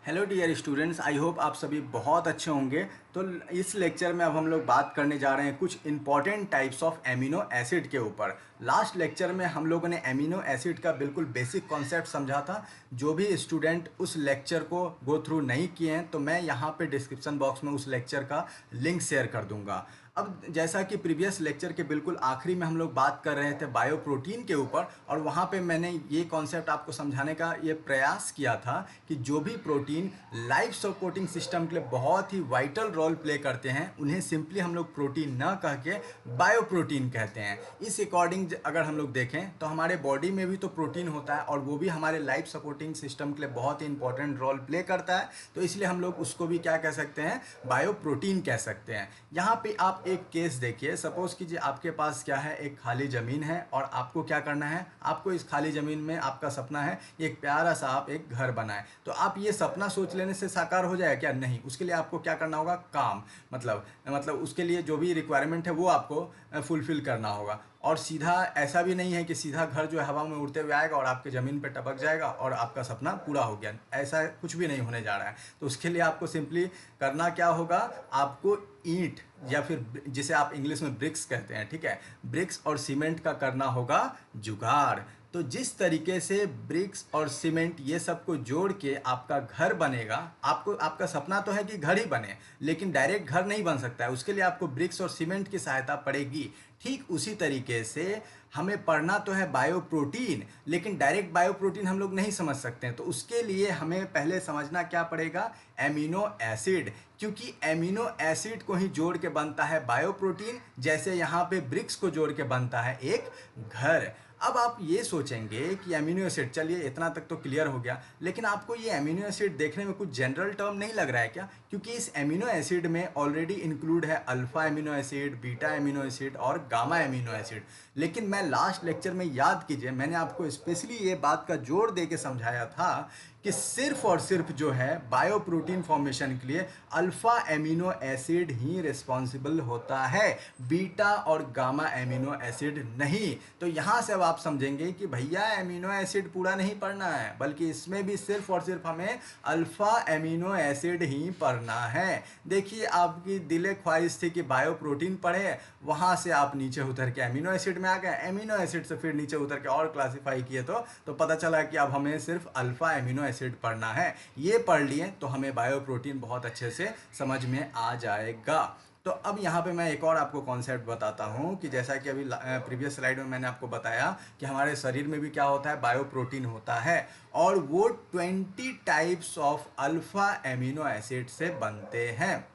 Hello dear students, I hope आप सभी बहुत अच्छे होंगे। तो इस लेक्चर में अब हम लोग बात करने जा रहे हैं कुछ important types of amino acid के ऊपर। लास्ट लेक्चर में हम लोगों ने एमिनो एसिड का बिल्कुल बेसिक कॉन्सेप्ट समझा था। जो भी स्टूडेंट उस लेक्चर को गो थ्रू नहीं किए हैं तो मैं यहाँ पे डिस्क्रिप्शन बॉक्स में उस लेक्चर का लिंक शेयर कर दूंगा। अब जैसा कि प्रीवियस लेक्चर के बिल्कुल आखिरी में हम लोग बात कर रहे थे बायो प्रोटीन के ऊपर, और वहाँ पे मैंने ये कॉन्सेप्ट आपको समझाने का ये प्रयास किया था कि जो भी प्रोटीन लाइफ सपोर्टिंग सिस्टम के लिए बहुत ही वाइटल रोल प्ले करते हैं उन्हें सिंपली हम लोग प्रोटीन ना कह के बायो प्रोटीन कहते हैं। इस अकॉर्डिंग अगर हम लोग देखें तो हमारे बॉडी में भी तो प्रोटीन होता है और वो भी हमारे लाइफ सपोर्टिंग सिस्टम के लिए बहुत ही इंपॉर्टेंट रोल प्ले करता है, तो इसलिए हम लोग उसको भी क्या कह सकते हैं, बायो प्रोटीन कह सकते हैं। यहाँ पे आप एक केस देखिए, सपोज कीजिए आपके पास क्या है, एक खाली ज़मीन है और आपको क्या करना है, आपको इस खाली ज़मीन में आपका सपना है एक प्यारा सा आप एक घर बनाए। तो आप ये सपना सोच लेने से साकार हो जाएगा क्या? नहीं, उसके लिए आपको क्या करना होगा, काम मतलब उसके लिए जो भी रिक्वायरमेंट है वो आपको फुलफिल करना होगा। और सीधा ऐसा भी नहीं है कि सीधा घर जो है हवा में उड़ते हुए आएगा और आपके ज़मीन पे टपक जाएगा और आपका सपना पूरा हो गया। ऐसा कुछ भी नहीं होने जा रहा है। तो उसके लिए आपको सिंपली करना क्या होगा, आपको ईंट या फिर जिसे आप इंग्लिश में ब्रिक्स कहते हैं, ठीक है, ब्रिक्स और सीमेंट का करना होगा जुगाड़। तो जिस तरीके से ब्रिक्स और सीमेंट ये सब को जोड़ के आपका घर बनेगा, आपको आपका सपना तो है कि घर ही बने, लेकिन डायरेक्ट घर नहीं बन सकता है, उसके लिए आपको ब्रिक्स और सीमेंट की सहायता पड़ेगी। ठीक उसी तरीके से हमें पढ़ना तो है बायो प्रोटीन, लेकिन डायरेक्ट बायो प्रोटीन हम लोग नहीं समझ सकते हैं। तो उसके लिए हमें पहले समझना क्या पड़ेगा, एमिनो एसिड, क्योंकि एमिनो एसिड को ही जोड़ के बनता है बायो प्रोटीन, जैसे यहाँ पे ब्रिक्स को जोड़ के बनता है एक घर। अब आप ये सोचेंगे कि एमिनो एसिड, चलिए इतना तक तो क्लियर हो गया, लेकिन आपको ये एमिनो एसिड देखने में कुछ जनरल टर्म नहीं लग रहा है क्या? क्योंकि इस एमिनो एसिड में ऑलरेडी इंक्लूड है alpha amino acid, beta amino acid और गामा एमिनो एसिड। लेकिन मैं लास्ट लेक्चर में, याद कीजिए, मैंने आपको स्पेशली ये बात का जोर दे के समझाया था कि सिर्फ और सिर्फ जो है बायो प्रोटीन फॉर्मेशन के लिए अल्फा एमिनो एसिड ही रिस्पॉन्सिबल होता है, बीटा और गामा एमिनो एसिड नहीं। तो यहाँ से अब आप समझेंगे कि भैया एमिनो एसिड पूरा नहीं पढ़ना है, बल्कि इसमें भी सिर्फ और सिर्फ हमें अल्फा एमिनो एसिड ही पढ़ना है। देखिए, आपकी दिले ख्वाहिश थी कि बायो प्रोटीन पढ़े, वहाँ से आप नीचे उतर के एमिनो एसिड में आ गए, एमिनो एसिड से फिर नीचे उतर के और क्लासीफाई किए तो पता चला कि अब हमें सिर्फ अल्फा एमिनो एसिड पढ़ना है। ये पढ़ लिए तो हमें बायो प्रोटीन बहुत अच्छे से समझ में आ जाएगा। तो अब यहाँ पे मैं एक और आपको कॉन्सेप्ट बताता हूँ कि जैसा कि अभी प्रीवियस स्लाइड में मैंने आपको बताया कि हमारे शरीर में भी क्या होता है, बायो प्रोटीन होता है, और वो 20 types of alpha amino acid से बनते हैं।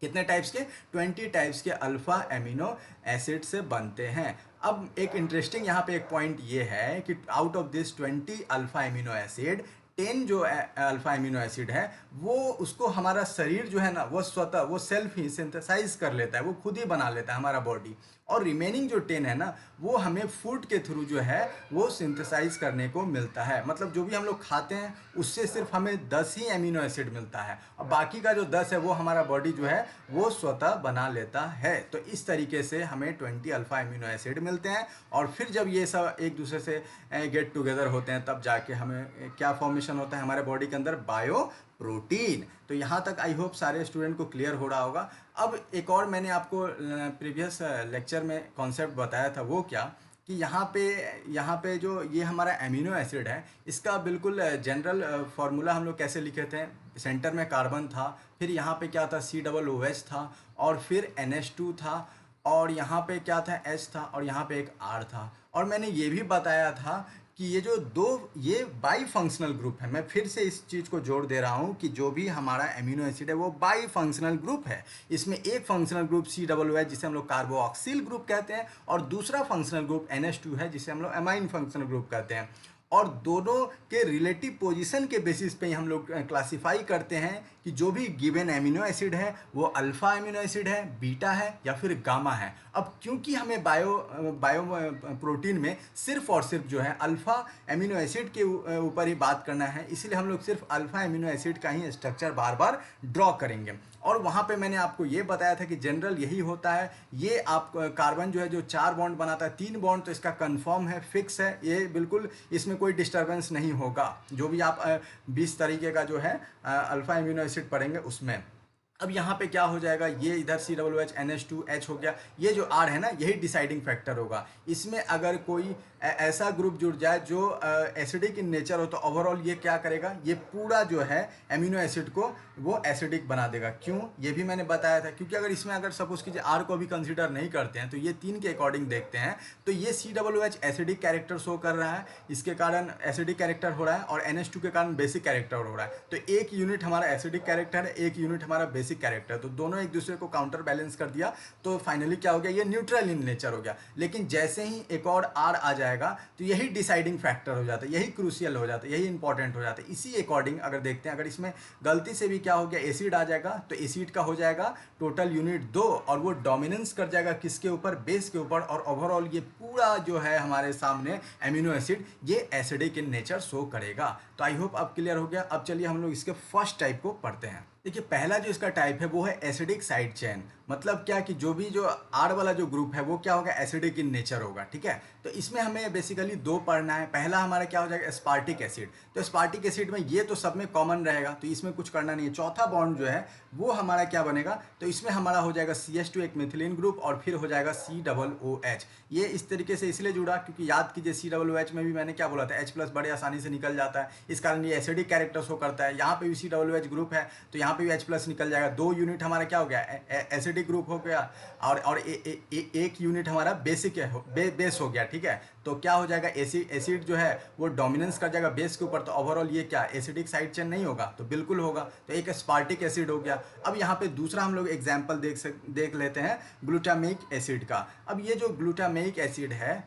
कितने टाइप्स के? 20 टाइप्स के अल्फा एमिनो एसिड से बनते हैं। अब एक इंटरेस्टिंग यहाँ पे एक पॉइंट ये है कि out of this 20 alpha amino acid, 10 जो अल्फा एमिनो एसिड है वो उसको हमारा शरीर जो है ना, वो स्वतः वो सेल्फ ही सिंथेसाइज कर लेता है, वो खुद ही बना लेता है हमारा बॉडी। और रिमेनिंग जो 10 है ना, वो हमें फूड के थ्रू जो है वो सिंथेसाइज करने को मिलता है। मतलब जो भी हम लोग खाते हैं उससे सिर्फ हमें 10 ही एमिनो एसिड मिलता है, और बाकी का जो 10 है वो हमारा बॉडी जो है वो स्वतः बना लेता है। तो इस तरीके से हमें 20 अल्फा एमिनो एसिड मिलते हैं, और फिर जब ये सब एक दूसरे से गेट टुगेदर होते हैं तब जाके हमें क्या फॉर्मेशन होता है हमारे बॉडी के अंदर, बायो प्रोटीन। तो यहाँ तक आई होप सारे स्टूडेंट को क्लियर हो रहा होगा। अब एक और मैंने आपको प्रीवियस लेक्चर में कॉन्सेप्ट बताया था, वो क्या कि यहाँ पे जो ये हमारा एमिनो एसिड है, इसका बिल्कुल जनरल फार्मूला हम लोग कैसे लिखे थे, सेंटर में कार्बन था, फिर यहाँ पे क्या था, COOH था, और फिर NH2 था, और यहाँ पे क्या था, H था, और यहाँ पे एक R था। और मैंने ये भी बताया था कि ये जो ये बाई फंक्शनल ग्रुप है, मैं फिर से इस चीज़ को जोड़ दे रहा हूँ कि जो भी हमारा एमिनो एसिड है वो बाई फंक्शनल ग्रुप है। इसमें एक फंक्शनल ग्रुप COOH जिसे हम लोग कार्बोक्सिल ग्रुप कहते हैं, और दूसरा फंक्शनल ग्रुप NH2 है जिसे हम लोग एमाइन फंक्शनल ग्रुप कहते हैं। और दोनों के रिलेटिव पोजीशन के बेसिस पे ही हम लोग क्लासिफाई करते हैं कि जो भी गिवन एमिनो एसिड है वो अल्फा एमिनो एसिड है, बीटा है या फिर गामा है। अब क्योंकि हमें बायो प्रोटीन में सिर्फ और सिर्फ जो है अल्फा एमिनो एसिड के ऊपर ही बात करना है, इसलिए हम लोग सिर्फ अल्फा एमिनो एसिड का ही स्ट्रक्चर बार बार ड्रॉ करेंगे। और वहाँ पे मैंने आपको ये बताया था कि जनरल यही होता है। ये आप कार्बन जो है जो 4 बॉन्ड बनाता है, 3 बॉन्ड तो इसका कंफर्म है, फिक्स है, ये बिल्कुल इसमें कोई डिस्टर्बेंस नहीं होगा, जो भी आप 20 तरीके का जो है अल्फा एमिनो एसिड पढ़ेंगे उसमें। अब यहाँ पे क्या हो जाएगा, ये इधर COOH NH2H हो गया, ये जो R है ना यही डिसाइडिंग फैक्टर होगा। इसमें अगर कोई ऐसा ग्रुप जुड़ जाए जो एसिडिक इन नेचर हो तो ओवरऑल ये क्या करेगा, ये पूरा जो है एमिनो एसिड को वो एसिडिक बना देगा। क्यों, ये भी मैंने बताया था, क्योंकि अगर इसमें अगर सपोज कीजिए R को भी कंसिडर नहीं करते हैं तो ये 3 के अकॉर्डिंग देखते हैं तो ये COOH एसिडिक कैरेक्टर शो कर रहा है, इसके कारण एसिडिक कैरेक्टर हो रहा है, और NH2 के कारण बेसिक कैरेक्टर हो रहा है। तो एक यूनिट हमारा एसिडिक कैरेक्टर है, एक यूनिट हमारा बेसिक कैरेक्टर, तो दोनों एक दूसरे को काउंटर बैलेंस कर दिया, तो फाइनली क्या हो गया, ये न्यूट्रल इन नेचर हो गया। लेकिन जैसे ही एक और R आ जाएगा तो यही डिसाइडिंग फैक्टर हो जाता है, यही क्रूशियल हो जाता है, यही इंपॉर्टेंट हो जाता है। इसी अकॉर्डिंग अगर देखते हैं, अगर इसमें गलती से भी क्या हो गया, एसिड आ जाएगा तो एसिड का हो जाएगा टोटल यूनिट 2, और वो डोमिनेंस कर जाएगा किसके ऊपर, बेस के ऊपर, और ओवरऑल ये पूरा जो है हमारे सामने एमिनो एसिड ये एसिडिक इन नेचर शो करेगा। तो आई होप अब क्लियर हो गया। अब चलिए हम लोग इसके फर्स्ट टाइप को पढ़ते हैं। देखिए पहला जो इसका टाइप है वो है एसिडिक साइड चेन। मतलब क्या कि जो भी जो R वाला जो ग्रुप है वो क्या होगा, एसिडिक इन नेचर होगा, ठीक है। तो इसमें हमें बेसिकली 2 पढ़ना है। पहला हमारा क्या हो जाएगा, एस्पार्टिक एसिड। तो एस्पार्टिक एसिड में ये तो सब में कॉमन रहेगा, तो इसमें कुछ करना नहीं है। चौथा बॉन्ड जो है वो हमारा क्या बनेगा, तो इसमें हमारा हो जाएगा CH2 एक मिथिलीन ग्रुप, और फिर हो जाएगा COOH। ये इस तरीके से इसलिए जुड़ा क्योंकि याद कीजिए COOH में भी मैंने क्या बोला था, H+ बड़े आसानी से निकल जाता है, इस कारण ये एसिडिक कैरेक्टर शो करता है। यहाँ पे भी COOH ग्रुप है तो यहाँ पे भी H+ निकल जाएगा। 2 यूनिट हमारा क्या हो गया, एसिडिक ग्रुप हो गया, और एक यूनिट हमारा बेसिक है, बेस हो गया, ठीक है। तो क्या हो जाएगा, एसिड जो है वो डोमिनेंस कर जाएगा बेस के ऊपर, तो ओवरऑल ये क्या एसिडिक साइड चेन नहीं होगा, तो बिल्कुल होगा। तो एक एस्पार्टिक एसिड हो गया। अब यहाँ पे दूसरा हम लोग एग्जाम्पल देख लेते हैं ग्लूटामिक एसिड का। अब ये जो ग्लूटामिक एसिड है,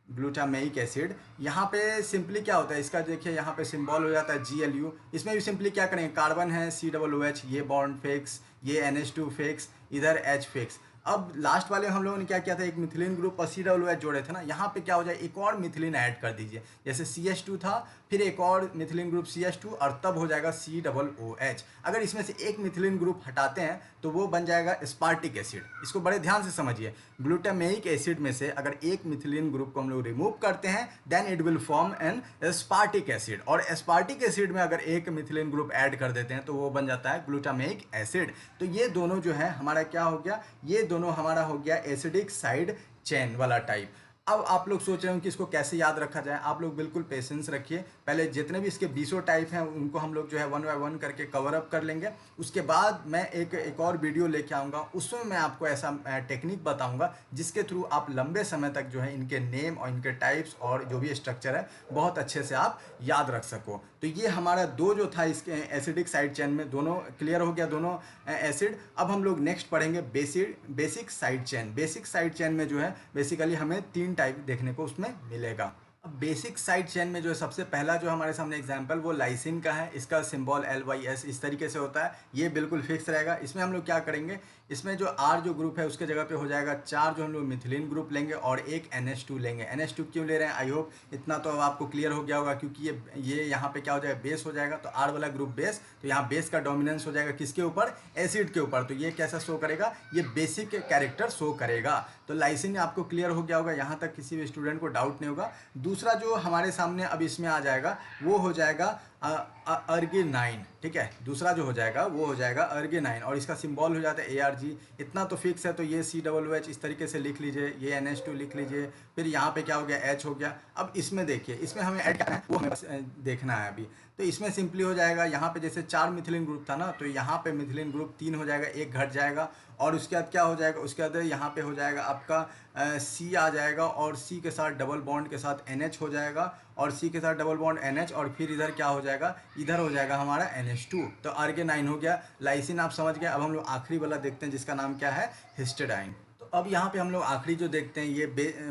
ग्लूटामिक एसिड, यहाँ पे सिंपली क्या होता है, इसका देखिए यहाँ पे सिंबल हो जाता है GLU। इसमें भी सिंपली क्या करेंगे, कार्बन है COOH, ये बॉन्ड फिक्स, ये NH2 फिक्स, इधर H फिक्स। अब लास्ट वाले हम लोगों ने क्या किया था, एक मिथिलीन ग्रुप और COOH जोड़े थे ना, यहाँ पे क्या हो जाए, एक और मिथिलीन ऐड कर दीजिए। जैसे CH2 था, फिर एक और मिथिलीन ग्रुप CH2, और तब हो जाएगा COOH। अगर इसमें से एक मिथिलीन ग्रुप हटाते हैं तो वो बन जाएगा एस्पार्टिक एसिड। इसको बड़े ध्यान से समझिए, ग्लूटामिक एसिड में से अगर एक मिथिलीन ग्रुप को हम लोग रिमूव करते हैं then it will form an aspartic acid, और एस्पार्टिक एसिड में अगर एक मिथिलीन ग्रुप ऐड कर देते हैं तो वो बन जाता है ग्लूटामिक एसिड। तो ये दोनों जो है हमारा क्या हो गया, ये दोनों हमारा हो गया एसिडिक साइड चेन वाला टाइप। अब आप लोग सोच रहे हो कि इसको कैसे याद रखा जाए, आप लोग बिल्कुल पेशेंस रखिए। पहले जितने भी इसके 20 टाइप हैं उनको हम लोग जो है 1 बाय 1 करके कवर अप कर लेंगे। उसके बाद मैं एक और वीडियो लेके आऊँगा, उसमें मैं आपको ऐसा टेक्निक बताऊँगा जिसके थ्रू आप लंबे समय तक जो है इनके नेम और इनके टाइप्स और जो भी स्ट्रक्चर है बहुत अच्छे से आप याद रख सको। तो ये हमारा 2 जो था इसके एसिडिक साइड चेन में, दोनों क्लियर हो गया, दोनों एसिड। अब हम लोग नेक्स्ट पढ़ेंगे basic side chain. Basic side chain में जो है बेसिकली हमें 3 टाइप देखने को उसमें मिलेगा। अब बेसिक साइड चेन में जो है सबसे पहला जो हमारे सामने एग्जांपल वो लाइसिन का है। इसका सिंबल LYS इस तरीके से होता है, ये बिल्कुल फिक्स रहेगा। इसमें हम लोग क्या करेंगे, इसमें जो R जो ग्रुप है उसके जगह पे हो जाएगा 4 जो हम लोग मिथिलीन ग्रुप लेंगे और एक NH2 लेंगे। NH2 क्यों ले रहे हैं, आई होप इतना तो अब आपको क्लियर हो गया होगा, क्योंकि ये यहाँ पे क्या हो जाएगा, बेस हो जाएगा। तो R वाला ग्रुप बेस, तो यहाँ बेस का डोमिनेंस हो जाएगा किसके ऊपर, एसिड के ऊपर। तो ये कैसा शो करेगा, ये बेसिक कैरेक्टर शो करेगा। तो लाइसिन आपको क्लियर हो गया होगा, यहाँ तक किसी भी स्टूडेंट को डाउट नहीं होगा। दूसरा जो हमारे सामने अब इसमें आ जाएगा वो हो जाएगा अर्गिनाइन, ठीक है। दूसरा जो हो जाएगा वो हो जाएगा अर्गिनाइन, और इसका सिंबल हो जाता है ARG। इतना तो फिक्स है, तो ये COOH इस तरीके से लिख लीजिए, ये NH2 लिख लीजिए, फिर यहाँ पे क्या हो गया, H हो गया। अब इसमें देखिए, इसमें हमें ऐड करना है, वो हमें बस देखना है अभी। तो इसमें सिंपली हो जाएगा, यहाँ पे जैसे 4 मिथिलीन ग्रुप था ना, तो यहाँ पे मिथिलीन ग्रुप 3 हो जाएगा, एक घट जाएगा, और उसके बाद क्या हो जाएगा, उसके बाद यहाँ पे हो जाएगा आपका C आ जाएगा, और C के साथ डबल बॉन्ड के साथ NH हो जाएगा, और C के साथ डबल बॉन्ड NH, और फिर इधर क्या हो जाएगा, इधर हो जाएगा हमारा NH2। तो अर्गिनाइन हो गया। लाइसिन आप समझ गए। अब हम लोग आखिरी वाला देखते हैं जिसका नाम क्या है, हिस्टिडाइन। तो अब यहाँ पे हम लोग आखिरी जो देखते हैं ये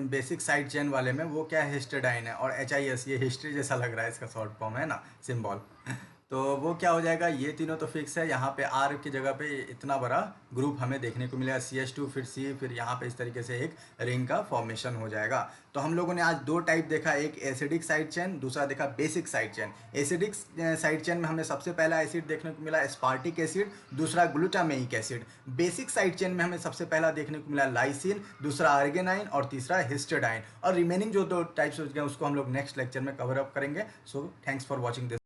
बेसिक साइड चेन वाले में, वो क्या है, हिस्टिडाइन है, और HIS ये हिस्ट्री जैसा लग रहा है, इसका शॉर्ट फॉर्म है ना, सिंबल। तो वो क्या हो जाएगा, ये तीनों तो फिक्स है। यहाँ पे आर की जगह पे इतना बड़ा ग्रुप हमें देखने को मिलेगा, CH2 फिर C, फिर यहाँ पे इस तरीके से एक रिंग का फॉर्मेशन हो जाएगा। तो हम लोगों ने आज दो टाइप देखा, एक एसिडिक साइड चेन, दूसरा देखा basic side chain. Acidic side chain में हमें सबसे पहला एसिड देखने को मिला स्पार्टिक एसिड, दूसरा ग्लूटामेइक एसिड। बेसिक साइड चेन में हमें सबसे पहला देखने को मिला लाइसिन, दूसरा आर्गेनाइन और तीसरा हिस्टिडाइन। और रिमेनिंग जो दो टाइप्स हो गए उसको हम लोग नेक्स्ट लेक्चर में कवर अप करेंगे। So thanks for watching this.